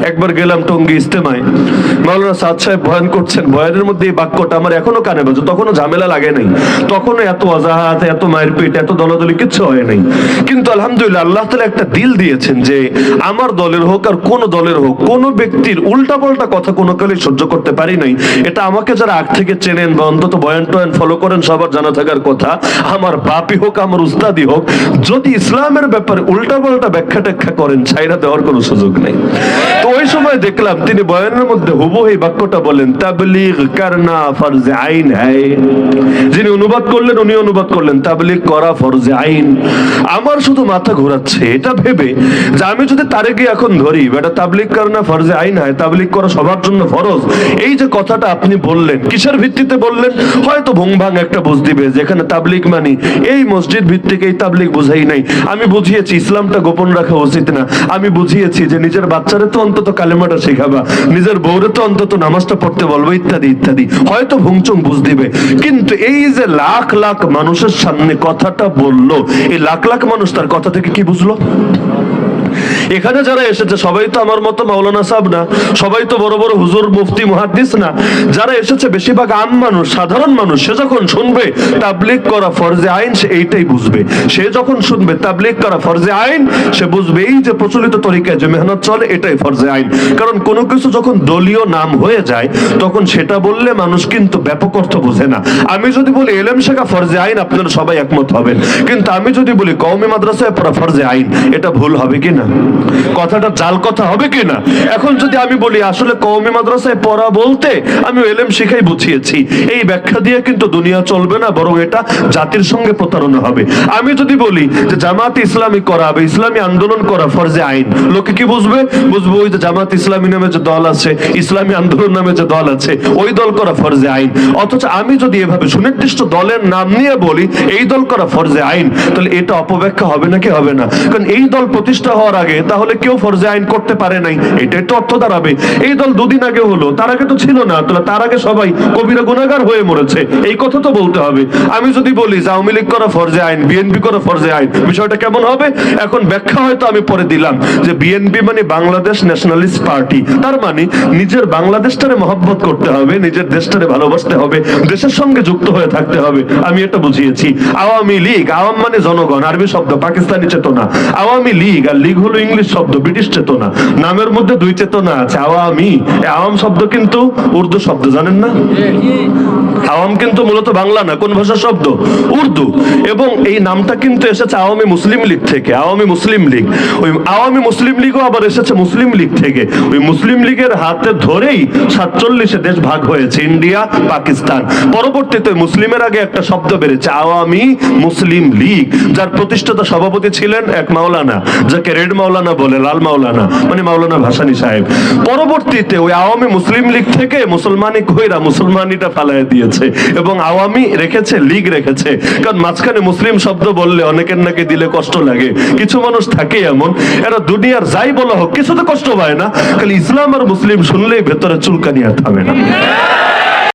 একবার গেলাম টঙ্গী ইস্তেমায়, মাওলানা সাদ সাহেব বয়ান করছেন, বয়ানের মধ্যে এই বাক্যটা আমার এখনো কানে বাজে। তখনও ঝামেলা লাগে নাই, তখনও এত অজাহাত, এত মায়ের পেট, এত দলাদলি কিচ্ছু হয় নাই। কিন্তু আলহামদুলিল্লাহ আল্লাহ তাআলা একটা দিল দিয়েছেন যে আমার দলের হোক আর কোন দলের হোক, কোন ব্যক্তির উল্টা পাল্টা কথা কোনো কালে সহ্য করতে পারি নাই। এটা আমাকে যারা আগ থেকে চেনেন বা অন্তত বয়ান টয়ান ফলো করেন সবার জানা থাকার কথা। আমার বাপই হোক, আমার উস্তাদি হোক, যদি ইসলামের ব্যাপারে উল্টা পাল্টা ব্যাখ্যা ট্যাখ্যা করেন, ছাইরা দেওয়ার কোনো সুযোগ নেই। তো ওই সময় দেখলাম তিনি বয়ানের মধ্যে হুবহু এই বাক্যটা বলেন, তাবলীগ করনা ফরজে আইন হ্যায়। যিনি অনুবাদ করলেন উনি অনুবাদ করলেন তাবলীগ করা ফরজে আইন। আমার শুধু মাথা ঘোরাচ্ছে এটা ভেবে যে আমি যদি তারে গিয়ে এখন ধরি বেটা তাবলীগ করনা ফরজে আইন হয়, তাবলীগ করা সবার জন্য ফরজ, এই যে কথাটা আপনি বললেন কিসের ভিত্তিতে বললেন? হয়তো ভুং ভাং একটা বুঝ দিবে যেখানে তাবলীগ মানি এই মসজিদ ভিত্তিক এই তাবলীগ বুঝাই নাই। আমি বুঝিয়েছি ইসলামটা গোপন রাখা উচিত না। আমি বুঝিয়েছি যে নিজের বাচ্চারে তো অন্তত কালেমাটা শেখাবা, নিজের বউরে তো অন্তত নামাজটা পড়তে বলবো, ইত্যাদি ইত্যাদি। হয়তো ভুংচুং বুঝ দিবে, কিন্তু এই যে লাখ লাখ মানুষের সামনে কথাটা বললো, এই লাখ লাখ মানুষ তার কথা থেকে কি বুঝলো? এখানে যারা এসেছে সবাই তো আমার মতো মাওলানা সাহেব না, সবাই তো বড় বড় হুজুর মুফতি মুহাদ্দিস না। যারা এসেছে বেশিরভাগ আম মানুষ, সাধারণ মানুষ। সে যখন শুনবে তাবলীগ করা ফরজে আইন, সে এইটাই বুঝবে। সে যখন শুনবে তাবলীগ করা ফরজে আইন, সে বুঝবে এই যে প্রচলিত তরিকায় যে মেহনত চলে এটাই ফরজে আইন। কারণ কোনো কিছু যখন দলীয় নাম হয়ে যায় তখন সেটা বললে মানুষ কিন্তু ব্যাপক অর্থ বোঝে না। আমি যদি বলি এলেম শেখা ফরজে আইন, আপনারা সবাই একমত হবেন। কিন্তু আমি যদি বলি কওমি মাদ্রাসায় পড়া ফরজে আইন, এটা ভুল হবে কিনা? কথাটা জাল কথা হবে কিনা? এখন যদি আমি বলি আসলে কওমি মাদ্রাসায় পড়া বলতে আমি এলেম শিখাই বুঝিয়েছি, এই ব্যাখ্যা দিয়ে কিন্তু দুনিয়া চলবে না, বরং এটা জাতির সঙ্গে প্রতারণা হবে। আমি যদি বলি যে জামাত ইসলামী করা বা ইসলামী আন্দোলন করা ফরজে আইন, লোকে কি বুঝবে? বুঝবে ওই যে জামাত ইসলামী নামে যে দল আছে, ইসলামী আন্দোলন নামে যে দল আছে, ওই দল করা ফরজে আইন। অথচ আমি যদি এভাবে সুনির্দিষ্ট দলের নাম নিয়ে বলি এই দল করা ফরজে আইন, তাহলে এটা অপব্যাখ্যা হবে নাকি হবে না? কারণ এই দল প্রতিষ্ঠা হওয়ার আগে তাহলে কেউ ফরজে আইন করতে পারে নাই, এটাই তো অর্থ দাঁড়াবে। এই দল দুদিন আগে হলো, তার আগে তো ছিল না, তাহলে তার আগে সবাই কবিরা গুনাহগার হয়ে মরেছে, এই কথা তো বলতে হবে। আমি যদি বলি যে আওয়ামী লীগ করা ফরজে আইন, বিএনপি করা ফরজে আইন, বিষয়টা কেমন হবে? এখন ব্যাখ্যা হয়তো আমি পরে দিলাম যে বিএনপি মানে বাংলাদেশ ন্যাশনালিস্ট পার্টি, তার মানে নিজের বাংলাদেশটারে মহব্বত করতে হবে, নিজের দেশটারে ভালোবাসতে হবে, দেশের সঙ্গে যুক্ত হয়ে থাকতে হবে। আমি এটা বুঝিয়েছি। আওয়ামী লীগ, আওয়াম মানে জনগণ, আরবি শব্দ, পাকিস্তানি চেতনা। আওয়ামী লীগ, আর লীগ হলো ইংলিশ শব্দ, ব্রিটিশ চেতনা। নামের মধ্যে দুই চেতনা আছে, আওয়ামী। আওয়াম শব্দ কিন্তু উর্দু শব্দ, জানেন না? আওয়াম কিন্তু মূলত বাংলা না, কোন ভাষার শব্দ? উর্দু। এবং এই নামটা কিন্তু এসেছে আওয়ামী মুসলিম লীগ থেকে, আওয়ামী মুসলিম লীগ। ওই আওয়ামী মুসলিম লীগও আবার এসেছে মুসলিম লীগ থেকে। ওই মুসলিম লীগের হাতে ধরেই 47 দেশ ভাগ হয়েছে, ইন্ডিয়া, পাকিস্তান। পরবর্তীতে মুসলিমের আগে একটা শব্দ বেড়েছে, আওয়ামী মুসলিম লীগ, যার প্রতিষ্ঠাতা সভাপতি ছিলেন এক মাওলানা, যাকে রেড মাওলানা বলে, লাল মাওলানা মানে মাওলানা ভাসানী সাহেব। পরবর্তীতে ওই আওয়ামী মুসলিম লীগ থেকে মুসলমানি কইরা মুসলমানিটা ফালায় দিয়েছে এবং আওয়ামী রেখেছে, লীগ রেখেছে। কারণ মাঝখানে মুসলিম শব্দ বললে অনেকের নাকি দিলে কষ্ট লাগে। কিছু মানুষ থাকে এমন, এরা দুনিয়ার যাই বলা হোক কিছুতে কষ্ট পায় না, খালি ইসলাম আর মুসলিম শুনলেই ভেতরে চুলকানি আর থামে না।